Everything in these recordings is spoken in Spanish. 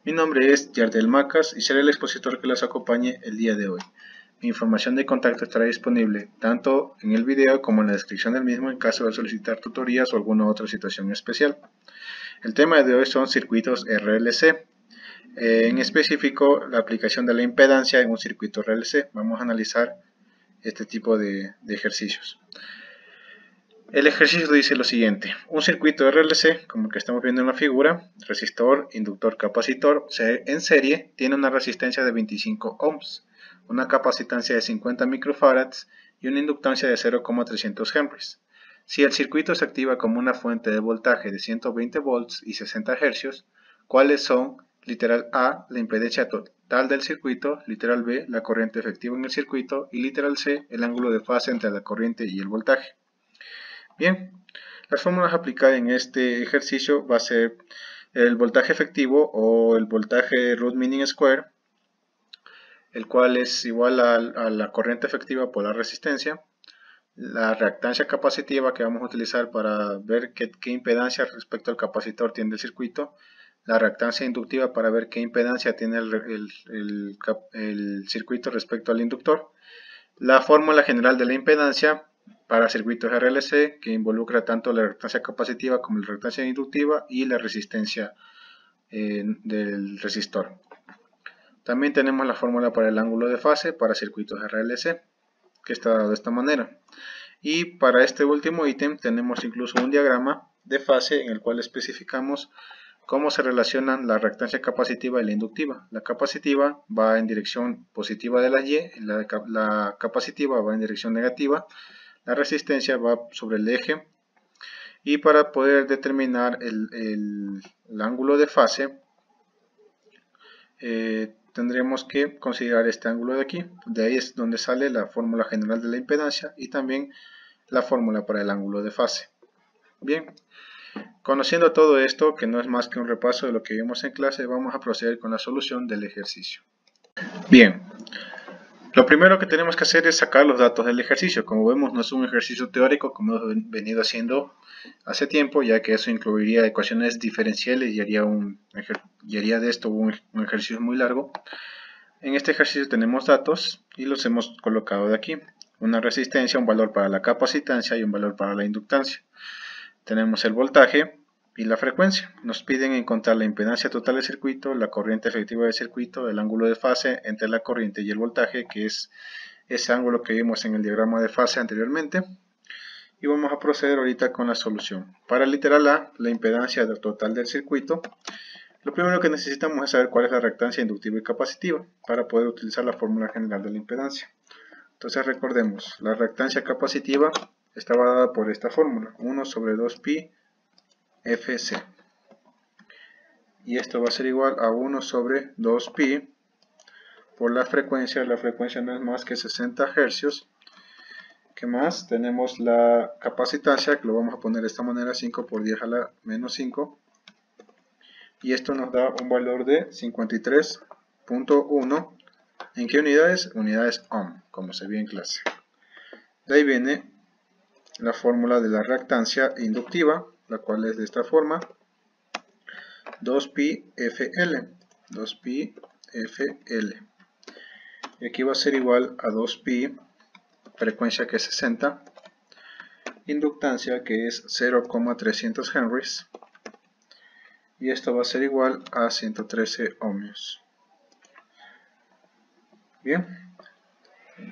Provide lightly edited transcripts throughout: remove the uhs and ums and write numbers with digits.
Mi nombre es Yardel Macas y seré el expositor que les acompañe el día de hoy. Mi información de contacto estará disponible tanto en el video como en la descripción del mismo en caso de solicitar tutorías o alguna otra situación especial. El tema de hoy son circuitos RLC. En específico, la aplicación de la impedancia en un circuito RLC. Vamos a analizar este tipo de ejercicios. El ejercicio dice lo siguiente: un circuito RLC, como el que estamos viendo en la figura, resistor, inductor, capacitor, en serie, tiene una resistencia de 25 ohms, una capacitancia de 50 microfarads y una inductancia de 0,300 henrys. Si el circuito se activa como una fuente de voltaje de 120 volts y 60 Hz, ¿cuáles son? Literal A, la impedancia total del circuito, literal B, la corriente efectiva en el circuito y literal C, el ángulo de fase entre la corriente y el voltaje. Bien, las fórmulas aplicadas en este ejercicio va a ser el voltaje efectivo o el voltaje root mean square, el cual es igual a la corriente efectiva por la resistencia, la reactancia capacitiva que vamos a utilizar para ver qué impedancia respecto al capacitor tiene el circuito, la reactancia inductiva para ver qué impedancia tiene el circuito respecto al inductor, la fórmula general de la impedancia para circuitos RLC, que involucra tanto la reactancia capacitiva como la reactancia inductiva y la resistencia del resistor. También tenemos la fórmula para el ángulo de fase para circuitos RLC, que está dado de esta manera. Y para este último ítem tenemos incluso un diagrama de fase en el cual especificamos cómo se relacionan la reactancia capacitiva y la inductiva. La capacitiva va en dirección positiva de la Y, la capacitiva va en dirección negativa, la resistencia va sobre el eje, y para poder determinar el ángulo de fase tendremos que considerar este ángulo de aquí. De ahí es donde sale la fórmula general de la impedancia y también la fórmula para el ángulo de fase. Bien, conociendo todo esto, que no es más que un repaso de lo que vimos en clase, vamos a proceder con la solución del ejercicio. Bien, lo primero que tenemos que hacer es sacar los datos del ejercicio. Como vemos, no es un ejercicio teórico como hemos venido haciendo hace tiempo, ya que eso incluiría ecuaciones diferenciales y haría de esto un ejercicio muy largo. En este ejercicio tenemos datos y los hemos colocado de aquí. Una resistencia, un valor para la capacitancia y un valor para la inductancia. Tenemos el voltaje y la frecuencia. Nos piden encontrar la impedancia total del circuito, la corriente efectiva del circuito, el ángulo de fase entre la corriente y el voltaje, que es ese ángulo que vimos en el diagrama de fase anteriormente. Y vamos a proceder ahorita con la solución. Para el literal A, la impedancia total del circuito, lo primero que necesitamos es saber cuál es la reactancia inductiva y capacitiva para poder utilizar la fórmula general de la impedancia. Entonces recordemos, la reactancia capacitiva estaba dada por esta fórmula, 1 sobre 2pi Fc. Y esto va a ser igual a 1 sobre 2pi por la frecuencia no es más que 60 Hz. ¿Qué más? Tenemos la capacitancia, que lo vamos a poner de esta manera, 5 por 10 a la menos 5. Y esto nos da un valor de 53.1. ¿En qué unidades? Unidades ohm, como se vio en clase. De ahí viene la fórmula de la reactancia inductiva, la cual es de esta forma, 2pi Fl, 2pi Fl. Y aquí va a ser igual a 2pi, frecuencia que es 60, inductancia que es 0,300 henrys, y esto va a ser igual a 113 ohmios. Bien,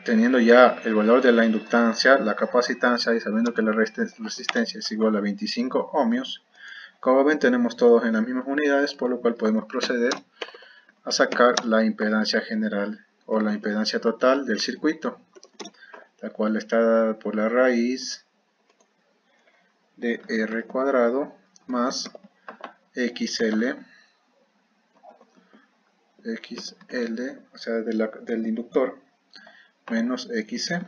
teniendo ya el valor de la inductancia, la capacitancia y sabiendo que la resistencia es igual a 25 ohmios, como ven tenemos todos en las mismas unidades, por lo cual podemos proceder a sacar la impedancia general o la impedancia total del circuito, la cual está dada por la raíz de R cuadrado más XL, o sea del inductor, menos XC.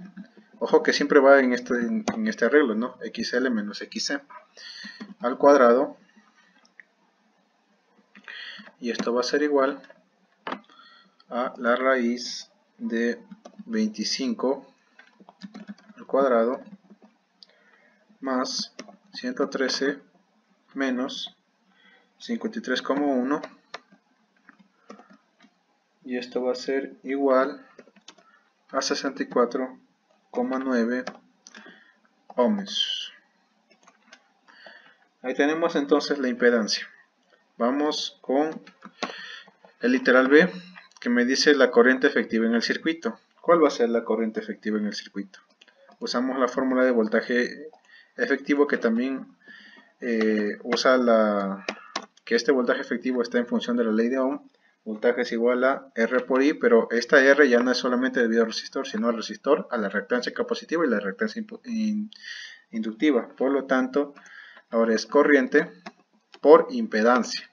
Ojo que siempre va en este arreglo, ¿no? XL menos XC al cuadrado, y esto va a ser igual a la raíz de 25 al cuadrado más 113 menos 53,1 y esto va a ser igual a 64,9 ohms. Ahí tenemos entonces la impedancia. Vamos con el literal B, que me dice la corriente efectiva en el circuito. ¿Cuál va a ser la corriente efectiva en el circuito? Usamos la fórmula de voltaje efectivo, que también usa que este voltaje efectivo está en función de la ley de Ohm. Voltaje es igual a R por I, pero esta R ya no es solamente debido al resistor, sino al resistor, a la reactancia capacitiva y la reactancia inductiva. Por lo tanto, ahora es corriente por impedancia.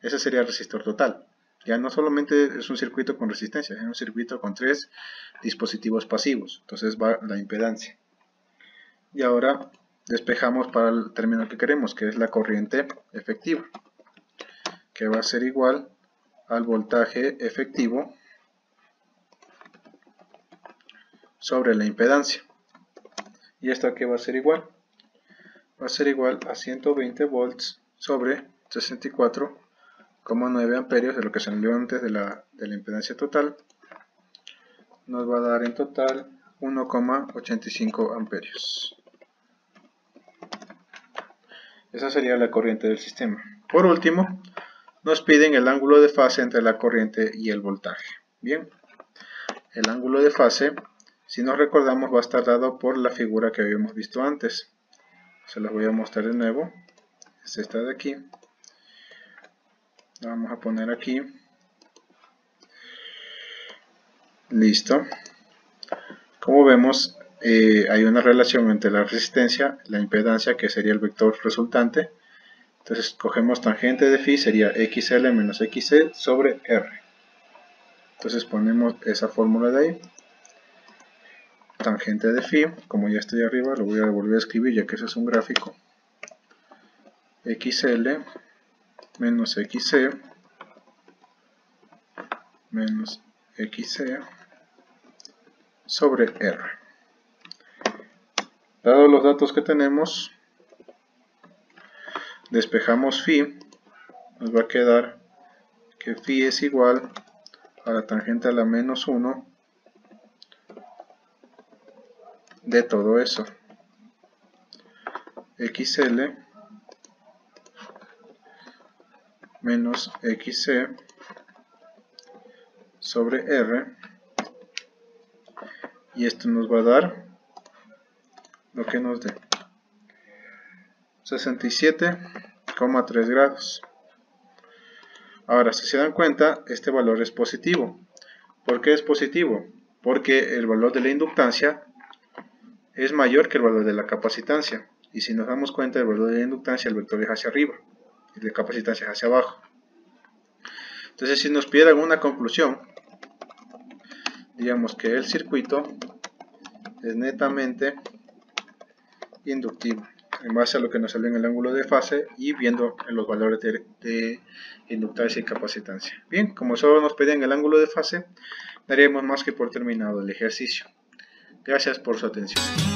Ese sería el resistor total. Ya no solamente es un circuito con resistencia, es un circuito con 3 dispositivos pasivos. Entonces va la impedancia. Y ahora despejamos para el término que queremos, que es la corriente efectiva, que va a ser igual al voltaje efectivo sobre la impedancia. ¿Y esto qué va a ser igual? Va a ser igual a 120 volts sobre 64,9 amperios, de lo que salió antes de la impedancia total. Nos va a dar en total 1,85 amperios. Esa sería la corriente del sistema. Por último, nos piden el ángulo de fase entre la corriente y el voltaje. Bien, el ángulo de fase, si nos recordamos, va a estar dado por la figura que habíamos visto antes. Se las voy a mostrar de nuevo. Es esta de aquí. La vamos a poner aquí. Listo. Como vemos, hay una relación entre la resistencia y la impedancia, que sería el vector resultante. Entonces cogemos tangente de phi, sería XL menos XC sobre R. Entonces ponemos esa fórmula de ahí. Tangente de phi, como ya estoy arriba, lo voy a volver a escribir ya que eso es un gráfico. XL menos XC menos XC sobre R. Dados los datos que tenemos, despejamos phi, nos va a quedar que phi es igual a la tangente a la menos 1 de todo eso. XL menos XC sobre R, y esto nos va a dar lo que nos dé 67,3 grados. Ahora, si se dan cuenta, este valor es positivo. ¿Por qué es positivo? Porque el valor de la inductancia es mayor que el valor de la capacitancia. Y si nos damos cuenta, el valor de la inductancia, el vector es hacia arriba y la capacitancia es hacia abajo. Entonces, si nos pidieran una conclusión, digamos que el circuito es netamente inductivo, en base a lo que nos salió en el ángulo de fase y viendo los valores de inductancia y capacitancia. Bien, como solo nos pedían el ángulo de fase, daríamos más que por terminado el ejercicio. Gracias por su atención.